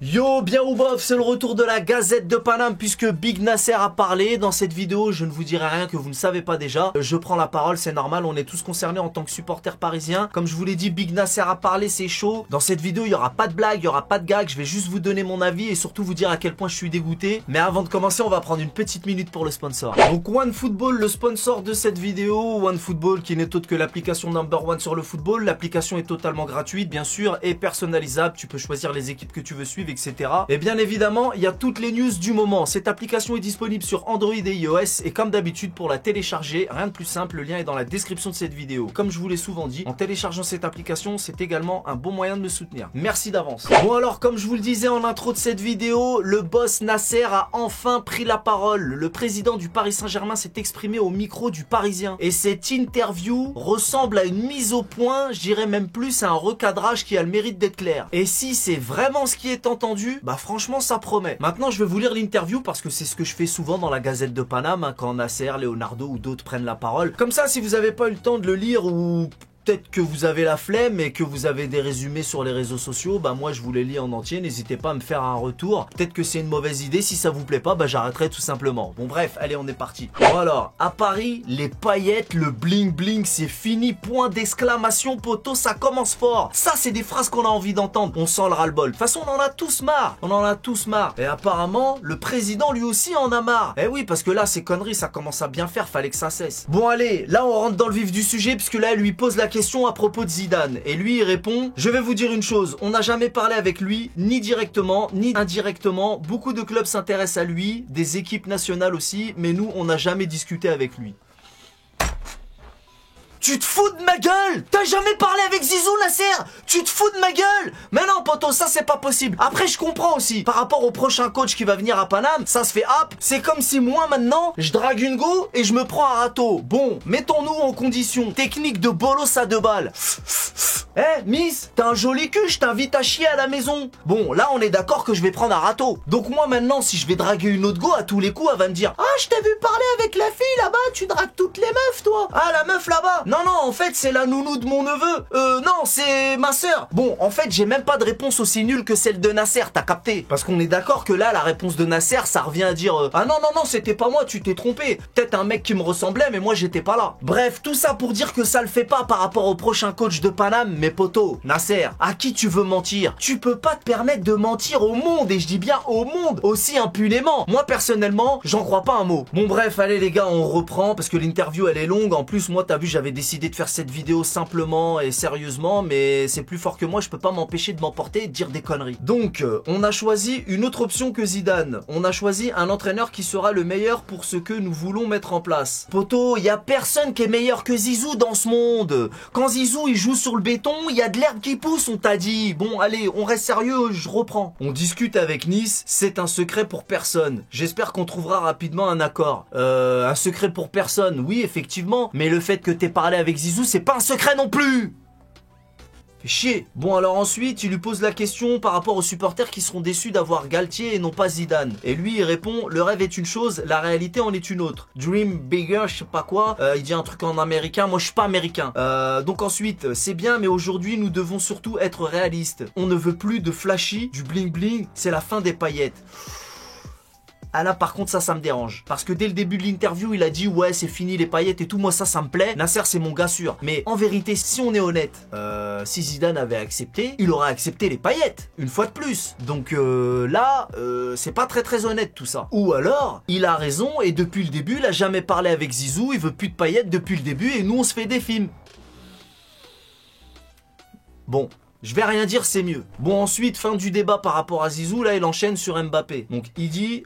Yo, bien ou bof, c'est le retour de la Gazette de Paname puisque Big Nasser a parlé. Dans cette vidéo, je ne vous dirai rien que vous ne savez pas déjà. Je prends la parole, c'est normal, on est tous concernés en tant que supporters parisiens. Comme je vous l'ai dit, Big Nasser a parlé, c'est chaud. Dans cette vidéo, il n'y aura pas de blague, il n'y aura pas de gag. Je vais juste vous donner mon avis et surtout vous dire à quel point je suis dégoûté. Mais avant de commencer, on va prendre une petite minute pour le sponsor. Donc OneFootball, le sponsor de cette vidéo. OneFootball qui n'est autre que l'application number one sur le football. L'application est totalement gratuite, bien sûr, et personnalisable. Tu peux choisir les équipes que tu veux suivre, etc. Et bien évidemment, il y a toutes les news du moment. Cette application est disponible sur Android et iOS et comme d'habitude pour la télécharger, rien de plus simple, le lien est dans la description de cette vidéo. Comme je vous l'ai souvent dit, en téléchargeant cette application, c'est également un bon moyen de me soutenir. Merci d'avance. Bon alors, comme je vous le disais en intro de cette vidéo, le boss Nasser a enfin pris la parole. Le président du Paris Saint-Germain s'est exprimé au micro du Parisien. Et cette interview ressemble à une mise au point, je dirais même plus à un recadrage qui a le mérite d'être clair. Et si c'est vraiment ce qui est entendu, bah franchement ça promet. Maintenant je vais vous lire l'interview parce que c'est ce que je fais souvent dans la Gazette de Paname hein, quand Nasser, Leonardo ou d'autres prennent la parole. Comme ça, si vous n'avez pas eu le temps de le lire ou peut-être que vous avez la flemme et que vous avez des résumés sur les réseaux sociaux, bah moi je vous les lis en entier, n'hésitez pas à me faire un retour. Peut-être que c'est une mauvaise idée, si ça vous plaît pas, bah j'arrêterai tout simplement. Bon bref, allez on est parti. Bon alors, à Paris, les paillettes, le bling bling, c'est fini, point d'exclamation poteau, ça commence fort. Ça c'est des phrases qu'on a envie d'entendre, on sent le ras-le-bol. De toute façon on en a tous marre, Et apparemment, le président lui aussi en a marre. Eh oui, parce que là ces conneries ça commence à bien faire, fallait que ça cesse. Bon allez, là on rentre dans le vif du sujet puisque là elle lui pose la question à propos de Zidane et lui il répond: je vais vous dire une chose, on n'a jamais parlé avec lui, ni directement ni indirectement. Beaucoup de clubs s'intéressent à lui, des équipes nationales aussi, mais nous on n'a jamais discuté avec lui. Tu te fous de ma gueule? T'as jamais parlé avec Zizou, Nasser? Tu te fous de ma gueule? Mais non, poto, ça c'est pas possible. Après, je comprends aussi. Par rapport au prochain coach qui va venir à Paname, ça se fait hop. C'est comme si moi, maintenant, je drague une go et je me prends un râteau. Bon, mettons-nous en condition. Technique de bolos à 2 balles. Eh, Miss, t'as un joli cul, je t'invite à chier à la maison. Bon, là, on est d'accord que je vais prendre un râteau. Donc moi, maintenant, si je vais draguer une autre go, à tous les coups, elle va me dire: ah, je t'ai vu parler avec la fille là-bas, tu dragues toutes les meufs, toi. Ah, la meuf là-bas. Non, en fait, c'est la nounou de mon neveu. Non, c'est ma sœur. Bon, en fait, j'ai même pas de réponse aussi nulle que celle de Nasser, t'as capté? Parce qu'on est d'accord que là, la réponse de Nasser, ça revient à dire ah non, c'était pas moi, tu t'es trompé. Peut-être un mec qui me ressemblait, mais moi, j'étais pas là. Bref, tout ça pour dire que ça le fait pas par rapport au prochain coach de Paname, mes potos. Nasser, à qui tu veux mentir? Tu peux pas te permettre de mentir au monde, et je dis bien au monde, aussi impunément. Moi, personnellement, j'en crois pas un mot. Bon, bref, allez les gars, on reprend, parce que l'interview, elle est longue. En plus, moi, t'as vu, j'avais décidé de faire cette vidéo simplement et sérieusement, mais c'est plus fort que moi, je peux pas m'empêcher de m'emporter et de dire des conneries. Donc, on a choisi une autre option que Zidane. On a choisi un entraîneur qui sera le meilleur pour ce que nous voulons mettre en place. Poto, il y a personne qui est meilleur que Zizou dans ce monde. Quand Zizou, il joue sur le béton, il y a de l'herbe qui pousse, on t'a dit. Bon, allez, on reste sérieux, je reprends. On discute avec Nice, c'est un secret pour personne. J'espère qu'on trouvera rapidement un accord. Un secret pour personne, oui, effectivement, mais le fait que t'aies parlé avec Zizou, c'est pas un secret non plus. Fait chier. Bon alors ensuite, il lui pose la question par rapport aux supporters qui seront déçus d'avoir Galtier et non pas Zidane. Et lui il répond: le rêve est une chose, la réalité en est une autre. Dream bigger, je sais pas quoi. Il dit un truc en américain, moi je suis pas américain. Donc ensuite, c'est bien, mais aujourd'hui nous devons surtout être réalistes. On ne veut plus de flashy, du bling bling, c'est la fin des paillettes. Ah là par contre ça me dérange. Parce que dès le début de l'interview il a dit ouais c'est fini les paillettes et tout, moi ça me plaît. Nasser c'est mon gars sûr. Mais en vérité si on est honnête, si Zidane avait accepté, il aurait accepté les paillettes. Une fois de plus. Donc là c'est pas très honnête tout ça. Ou alors il a raison et depuis le début il a jamais parlé avec Zizou, il veut plus de paillettes depuis le début et nous on se fait des films. Bon. Je vais rien dire, c'est mieux. Bon ensuite, fin du débat par rapport à Zizou, là il enchaîne sur Mbappé. Donc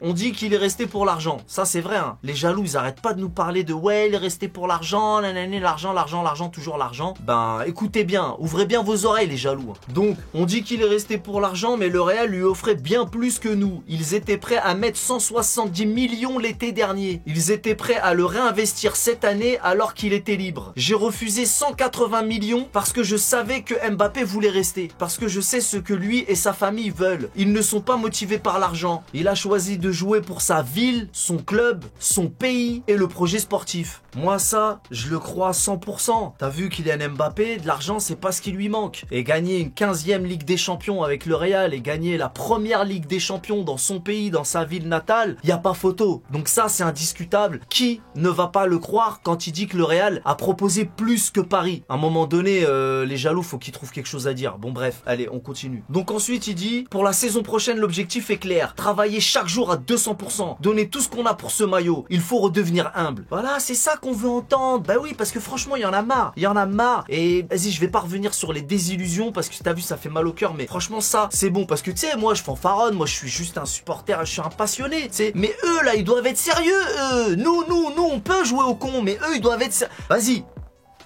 on dit qu'il est resté pour l'argent. Ça c'est vrai hein. Les jaloux ils arrêtent pas de nous parler de ouais il est resté pour l'argent, l'argent, toujours l'argent. Ben écoutez bien, ouvrez bien vos oreilles les jaloux. Donc on dit qu'il est resté pour l'argent mais le Real lui offrait bien plus que nous. Ils étaient prêts à mettre 170 millions l'été dernier. Ils étaient prêts à le réinvestir cette année alors qu'il était libre. J'ai refusé 180 millions parce que je savais que Mbappé voulait rester rester. Parce que je sais ce que lui et sa famille veulent. Ils ne sont pas motivés par l'argent. Il a choisi de jouer pour sa ville, son club, son pays et le projet sportif. Moi ça, je le crois à 100%. T'as vu Kylian Mbappé, de l'argent c'est pas ce qui lui manque. Et gagner une 15e Ligue des Champions avec le Real et gagner la première Ligue des Champions dans son pays, dans sa ville natale, y a pas photo. Donc ça c'est indiscutable. Qui ne va pas le croire quand il dit que le Real a proposé plus que Paris? À un moment donné, les jaloux faut qu'ils trouvent quelque chose à dire. Bon bref, allez on continue. Donc ensuite il dit, pour la saison prochaine l'objectif est clair. Travailler chaque jour à 200%. Donner tout ce qu'on a pour ce maillot. Il faut redevenir humble. Voilà, c'est ça qu'on veut entendre. Bah oui, parce que franchement, il y en a marre. Il y en a marre. Et vas-y, je vais pas revenir sur les désillusions parce que t'as vu, ça fait mal au cœur. Mais franchement, ça, c'est bon. Parce que tu sais, moi, je fanfaronne. Moi, je suis juste un supporter. Je suis un passionné. Tu sais. Mais eux, là, ils doivent être sérieux. Eux. Nous, on peut jouer au con. Mais eux, ils doivent être sérieux. Vas-y.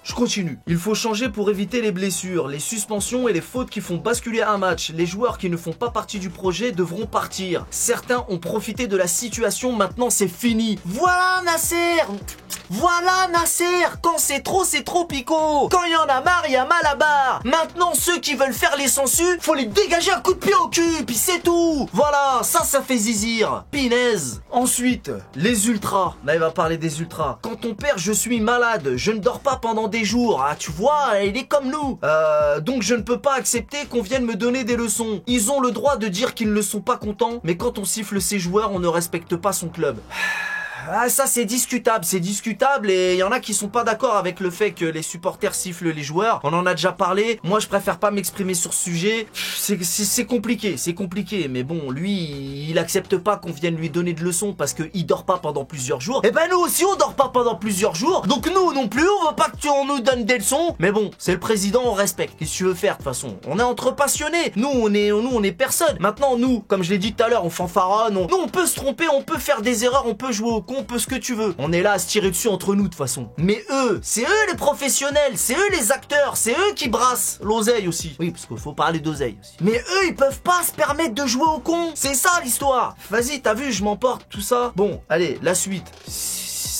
Je continue. Il faut changer pour éviter les blessures, les suspensions et les fautes qui font basculer un match. Les joueurs qui ne font pas partie du projet devront partir. Certains ont profité de la situation, maintenant c'est fini. Voilà Nasser. Voilà Nasser. Quand c'est trop Pico. Quand il y en a marre, il y a mal à barre. Maintenant ceux qui veulent faire les sensus, faut les dégager un coup de pied au cul, puis c'est tout. Voilà, ça fait zizir. Pinaise. Ensuite, les ultras. Là il va parler des ultras. Quand on perd, je suis malade. Je ne dors pas pendant des jours, ah tu vois, il est comme nous. Donc je ne peux pas accepter qu'on vienne me donner des leçons. Ils ont le droit de dire qu'ils ne sont pas contents, mais quand on siffle ses joueurs, on ne respecte pas son club. Ah ça c'est discutable et il y en a qui sont pas d'accord avec le fait que les supporters sifflent les joueurs. On en a déjà parlé, moi je préfère pas m'exprimer sur ce sujet. C'est compliqué, mais bon, lui il accepte pas qu'on vienne lui donner de leçons parce qu'il dort pas pendant plusieurs jours. Et ben nous aussi on dort pas pendant plusieurs jours, donc nous non plus on veut pas qu'on nous donne des leçons. Mais bon, c'est le président, on respecte. Qu'est-ce que tu veux faire de toute façon? On est entre passionnés, nous on est personne. Maintenant nous, comme je l'ai dit tout à l'heure, on fanfaronne, nous on peut se tromper, on peut faire des erreurs, on peut jouer au con, on peut ce que tu veux. On est là à se tirer dessus entre nous de toute façon. Mais eux, c'est eux les professionnels, c'est eux les acteurs, c'est eux qui brassent l'oseille aussi. Oui, parce qu'il faut parler d'oseille aussi. Mais eux, ils peuvent pas se permettre de jouer au con. C'est ça l'histoire. Vas-y, t'as vu, je m'emporte, tout ça. Bon, allez, la suite.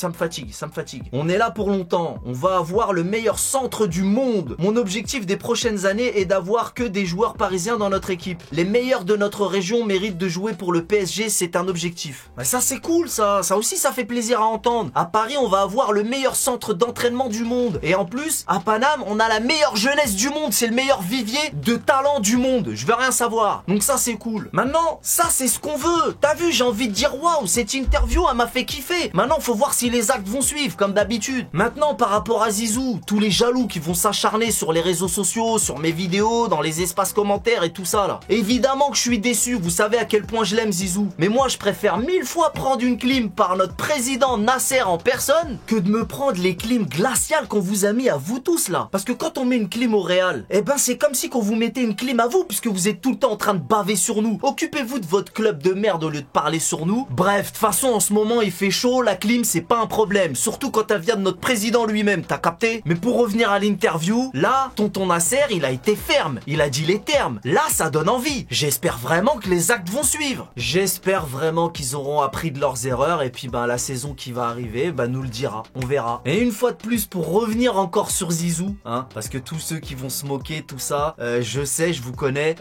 Ça me fatigue. On est là pour longtemps. On va avoir le meilleur centre du monde. Mon objectif des prochaines années est d'avoir que des joueurs parisiens dans notre équipe. Les meilleurs de notre région méritent de jouer pour le PSG, c'est un objectif. Bah ça c'est cool ça. Ça aussi ça fait plaisir à entendre. À Paris, on va avoir le meilleur centre d'entraînement du monde. Et en plus, à Paname, on a la meilleure jeunesse du monde. C'est le meilleur vivier de talent du monde. Je veux rien savoir. Donc ça c'est cool. Maintenant, ça c'est ce qu'on veut. T'as vu, j'ai envie de dire waouh, cette interview elle m'a fait kiffer. Maintenant, faut voir si les actes vont suivre, comme d'habitude. Maintenant, par rapport à Zizou, tous les jaloux qui vont s'acharner sur les réseaux sociaux, sur mes vidéos, dans les espaces commentaires et tout ça, là. Évidemment que je suis déçu, vous savez à quel point je l'aime, Zizou. Mais moi, je préfère 1000 fois prendre une clim par notre président Nasser en personne que de me prendre les clims glaciales qu'on vous a mis à vous tous, là. Parce que quand on met une clim au Real, eh ben, c'est comme si qu'on vous mettait une clim à vous, puisque vous êtes tout le temps en train de baver sur nous. Occupez-vous de votre club de merde au lieu de parler sur nous. Bref, de toute façon, en ce moment, il fait chaud, la clim, c'est pas un problème. Surtout quand elle vient de notre président lui-même, t'as capté? Mais pour revenir à l'interview, là, tonton Nasser, il a été ferme. Il a dit les termes. Là, ça donne envie. J'espère vraiment que les actes vont suivre. J'espère vraiment qu'ils auront appris de leurs erreurs et puis ben la saison qui va arriver, ben nous le dira. On verra. Et une fois de plus, pour revenir encore sur Zizou, hein, parce que tous ceux qui vont se moquer, tout ça, je sais, je vous connais,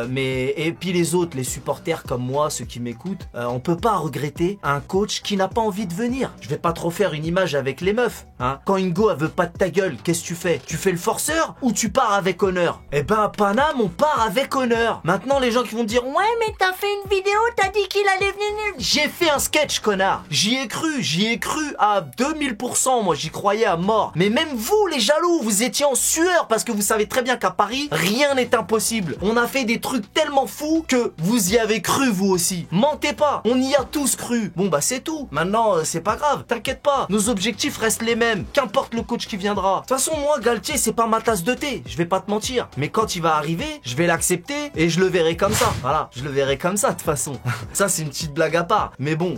mais et puis les autres, les supporters comme moi, ceux qui m'écoutent, on peut pas regretter un coach qui n'a pas envie de venir. Je vais pas trop faire une image avec les meufs, hein. Quand Ingo elle veut pas de ta gueule, qu'est-ce que tu fais? Tu fais le forceur ou tu pars avec honneur? Eh ben à Paname on part avec honneur. Maintenant les gens qui vont dire ouais mais t'as fait une vidéo, t'as dit qu'il allait venir. J'ai fait un sketch connard. J'y ai cru à 2000%, moi j'y croyais à mort. Mais même vous les jaloux, vous étiez en sueur parce que vous savez très bien qu'à Paris, rien n'est impossible. On a fait des trucs tellement fous que vous y avez cru vous aussi. Mentez pas, on y a tous cru. Bon bah c'est tout. Maintenant c'est pas grave, t'inquiète pas. Nos objectifs restent les mêmes, qu'importe le coach qui viendra. De toute façon, moi, Galtier, c'est pas ma tasse de thé, je vais pas te mentir. Mais quand il va arriver, je vais l'accepter et je le verrai comme ça. Voilà, je le verrai comme ça, de toute façon. Ça, c'est une petite blague à part. Mais bon,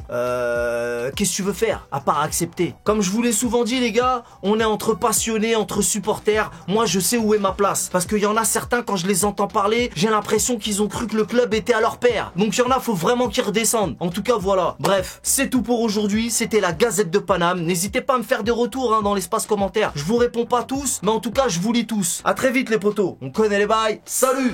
qu'est-ce que tu veux faire, à part accepter? Comme je vous l'ai souvent dit, les gars, on est entre passionnés, entre supporters. Moi, je sais où est ma place. Parce qu'il y en a certains, quand je les entends parler, j'ai l'impression qu'ils ont cru que le club était à leur père. Donc, il y en a, faut vraiment qu'ils redescendent. En tout cas, voilà. Bref, c'est tout pour aujourd'hui. C'était la Gazette basket de Paname. N'hésitez pas à me faire des retours hein, dans l'espace commentaire. Je vous réponds pas tous, mais en tout cas je vous lis tous. À très vite les potos, on connaît les bails, salut.